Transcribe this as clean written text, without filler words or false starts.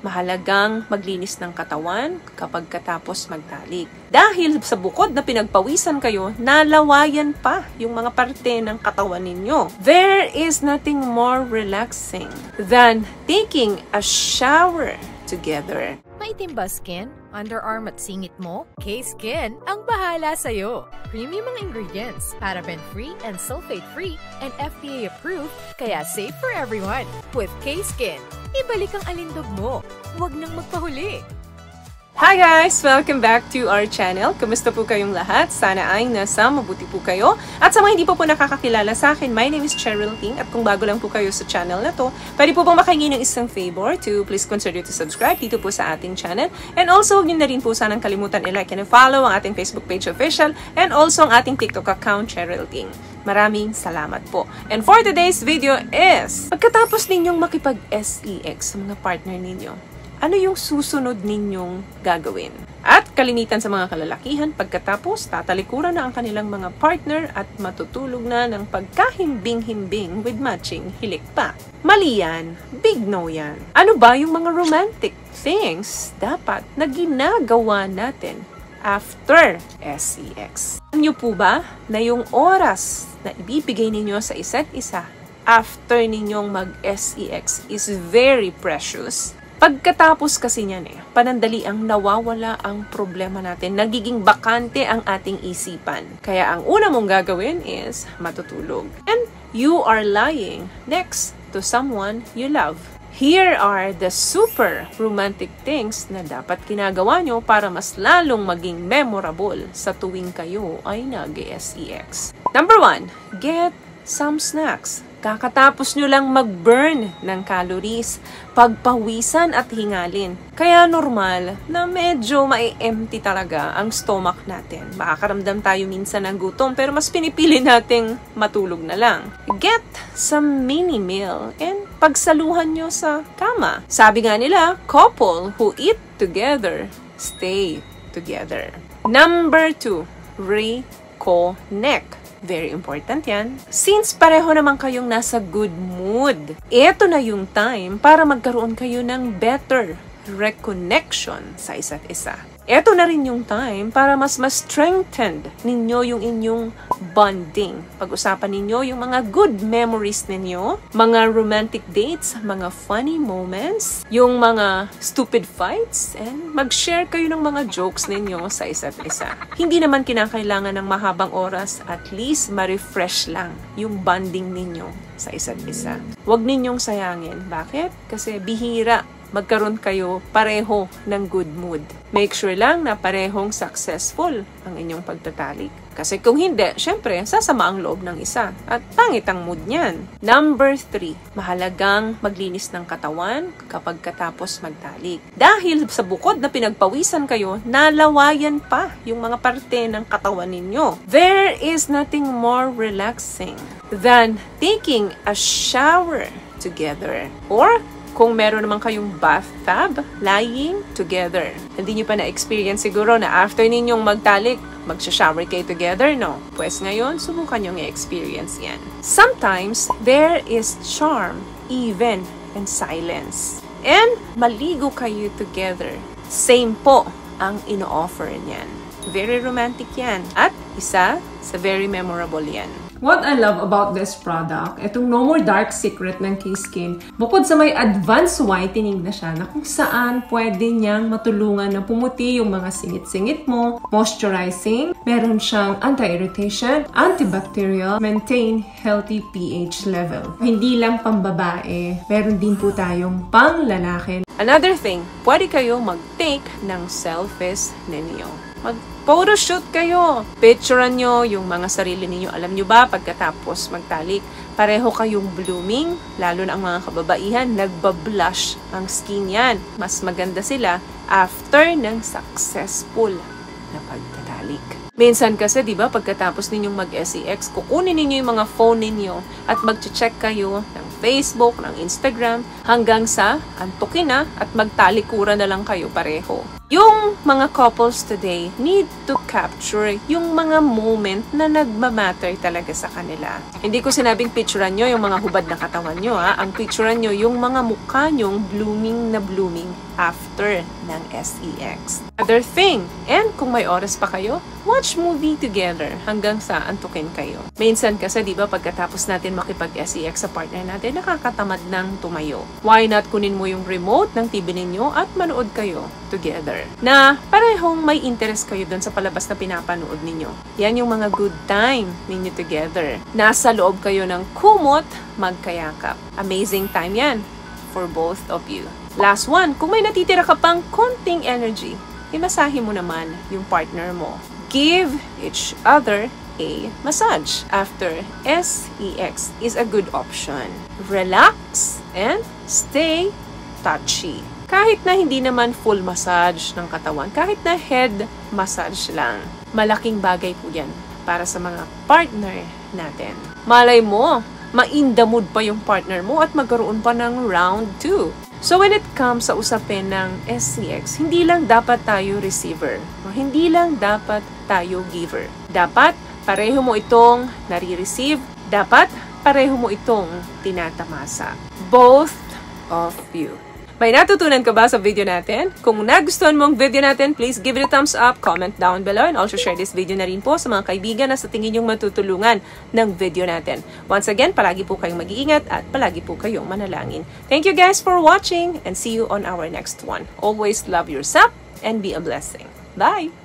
mahalagang maglinis ng katawan kapag katapos magtalik. Dahil sa bukod na pinagpawisan kayo, nalawayan pa yung mga parte ng katawan ninyo. There is nothing more relaxing than taking a shower together. Maitim ba skin, underarm at singit mo? K-Skin ang bahala sa'yo. Premium ang ingredients, paraben-free and sulfate-free, and FDA-approved, kaya safe for everyone. With K-Skin, ibalik ang alindog mo. Huwag nang magpahuli. Hi guys! Welcome back to our channel. Kumusta po kayong lahat? Sana ay nasa mabuti po kayo. At sa mga hindi po nakakakilala sa akin, my name is Cheryl Ting. At kung bago lang po kayo sa channel na to, pwede po bang makahingi ng isang favor to please consider to subscribe dito po sa ating channel. And also, huwag nyo na rin po sanang kalimutan i-like and follow ang ating Facebook page official and also ang ating TikTok account, Cheryl Ting. Maraming salamat po. And for today's video is, pagkatapos ninyong makipag-SEX sa mga partner ninyo, ano yung susunod ninyong gagawin? At kalimitan sa mga kalalakihan, pagkatapos tatalikuran na ang kanilang mga partner at matutulog na ng pagkahimbing-himbing with matching hilik pa. Mali yan. Big no yan. Ano ba yung mga romantic things dapat na ginagawa natin after SEX? Alam niyo po ba na yung oras na ibibigay ninyo sa isa't isa after ninyong mag-SEX is very precious? Pagkatapos kasi niyan panandali ang nawawala ang problema natin. Nagiging bakante ang ating isipan. Kaya ang una mong gagawin is matutulog. And you are lying next to someone you love. Here are the super romantic things na dapat ginagawa nyo para mas lalong maging memorable sa tuwing kayo ay nag-SEX. Number 1, get some snacks. Kakatapos nyo lang mag-burn ng calories, pagpawisan at hingalin. Kaya normal na medyo mai-empty talaga ang stomach natin. Makakaramdam tayo minsan ng gutom pero mas pinipili nating matulog na lang. Get some mini meal and pagsaluhan nyo sa kama. Sabi nga nila, couple who eat together, stay together. Number 2, reconnect. Very important yan. Since pareho naman kayong nasa good mood, ito na yung time para magkaroon kayo ng better reconnection sa isa't isa. Ito na rin yung time para mas strengthened ninyo yung inyong bonding. Pag-usapan ninyo yung mga good memories ninyo, mga romantic dates, mga funny moments, yung mga stupid fights, and mag-share kayo ng mga jokes ninyo sa isa't isa. Hindi naman kinakailangan ng mahabang oras, at least ma-refresh lang yung bonding ninyo sa isa't isa. Huwag ninyong sayangin. Bakit? Kasi bihira magkaroon kayo pareho ng good mood. Make sure lang na parehong successful ang inyong pagtatalik. Kasi kung hindi, syempre, sasama ang loob ng isa. At pangit ang mood niyan. Number 3, mahalagang maglinis ng katawan kapag katapos magtalik. Dahil sa bukod na pinagpawisan kayo, nalawayan pa yung mga parte ng katawan ninyo. There is nothing more relaxing than taking a shower together. Or kung meron naman kayong bathtub, lying together. Hindi nyo pa na-experience siguro na after ninyong magtalik, magsha-shower kayo together, no? Pues ngayon, subukan nyo i-experience yan. Sometimes, there is charm, even in silence. And maligo kayo together. Same po ang ino-offer niyan. Very romantic yan. At isa sa very memorable yan. What I love about this product, itong No More Dark Secret ng K-Skin, bukod sa may advanced whitening na siya, na kung saan pwede niyang matulungan na pumuti yung mga singit-singit mo, moisturizing, meron siyang anti-irritation, antibacterial, maintain healthy pH level. Hindi lang pambabae, meron din po tayong pang lalaki. Another thing, pwede kayo mag-take ng selfies ninyo. Mag-photoshoot kayo. Picturean nyo yung mga sarili ninyo. Alam nyo ba, pagkatapos magtalik, pareho kayong blooming, lalo na ang mga kababaihan, nagbablush ang skin yan. Mas maganda sila after ng successful na pagtatalik. Minsan kasi, di ba, pagkatapos ninyong mag-SEX, kukunin ninyo yung mga phone ninyo at mag-check kayo ng Facebook, ng Instagram, hanggang sa antukin na at magtalikuran na lang kayo pareho. Yung mga couples today need to capture yung mga moment na nagmamatter talaga sa kanila. Hindi ko sinabing picturean nyo yung mga hubad na katawan nyo, ha? Ang picturean nyo yung mga mukha nyong blooming na blooming after ng SEX. Other thing, and kung may oras pa kayo, watch movie together hanggang sa antukin kayo. Minsan kasi, di ba, pagkatapos natin makipag-SEX sa partner natin, nakakatamad ng tumayo. Why not kunin mo yung remote ng TV ninyo at manood kayo together? Na parehong may interest kayo dun sa palabas na pinapanood ninyo. Yan yung mga good time ninyo together. Nasa loob kayo ng kumot, magkayakap. Amazing time yan for both of you. Last one, kung may natitira ka pang konting energy, imasahe mo naman yung partner mo. Give each other a massage after SEX is a good option. Relax and stay touchy. Kahit na hindi naman full massage ng katawan, kahit na head massage lang, malaking bagay po yan para sa mga partner natin. Malay mo, ma-in the mood pa yung partner mo at magkaroon pa ng round 2. So when it comes sa usapin ng SEX, hindi lang dapat tayo receiver, o hindi lang dapat tayo giver. Dapat pareho mo itong nare-receive, dapat pareho mo itong tinatamasa. Both of you. May natutunan ka ba sa video natin? Kung nagustuhan mo ang video natin, please give it a thumbs up, comment down below, and also share this video na rin po sa mga kaibigan na sa tingin yung matutulungan ng video natin. Once again, palagi po kayong mag-iingat at palagi po kayong manalangin. Thank you guys for watching and see you on our next one. Always love yourself and be a blessing. Bye!